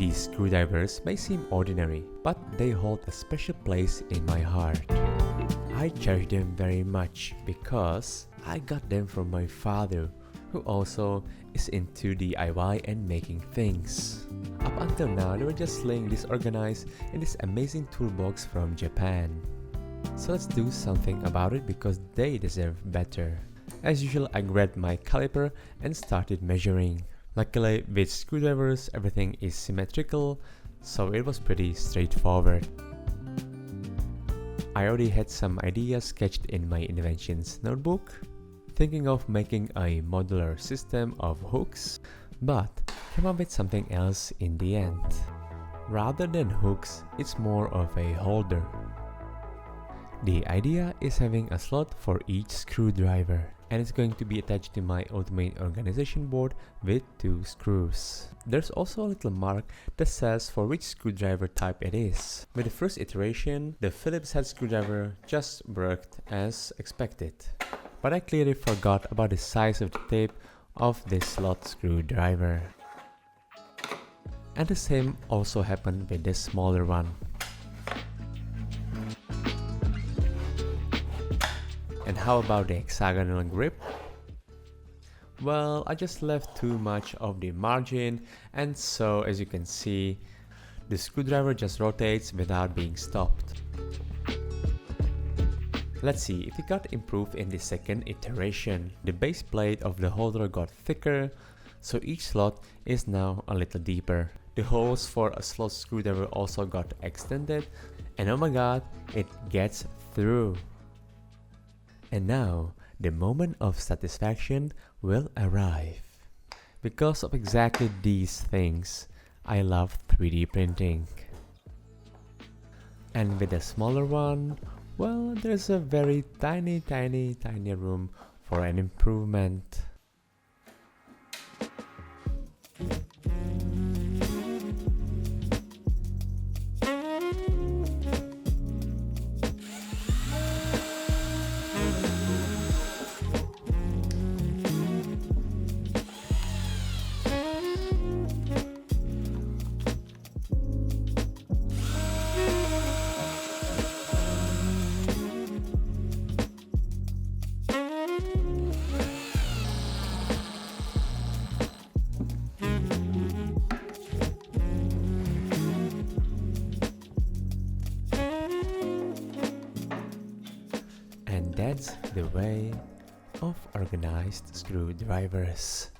These screwdrivers may seem ordinary, but they hold a special place in my heart. I cherish them very much because I got them from my father, who also is into DIY and making things. Up until now, they were just laying disorganized in this amazing toolbox from Japan. So let's do something about it because they deserve better. As usual, I grabbed my caliper and started measuring. Luckily, with screwdrivers, everything is symmetrical, so it was pretty straightforward. I already had some ideas sketched in my inventions notebook, thinking of making a modular system of hooks, but came up with something else in the end. Rather than hooks, it's more of a holder. The idea is having a slot for each screwdriver, and it's going to be attached to my ultimate organization board with 2 screws. There's also a little mark that says for which screwdriver type it is. With the first iteration, the Phillips head screwdriver just worked as expected. But I clearly forgot about the size of the tape of this slot screwdriver. And the same also happened with the smaller one. And how about the hexagonal grip? Well, I just left too much of the margin, and so as you can see, the screwdriver just rotates without being stopped. Let's see if it got improved in the second iteration. The base plate of the holder got thicker, so each slot is now a little deeper. The holes for a slot screwdriver also got extended, and oh my god, it gets through. And now, the moment of satisfaction will arrive. Because of exactly these things, I love 3D printing. And with the smaller one, well, there's a very tiny room for an improvement. And that's the way of organized screwdrivers.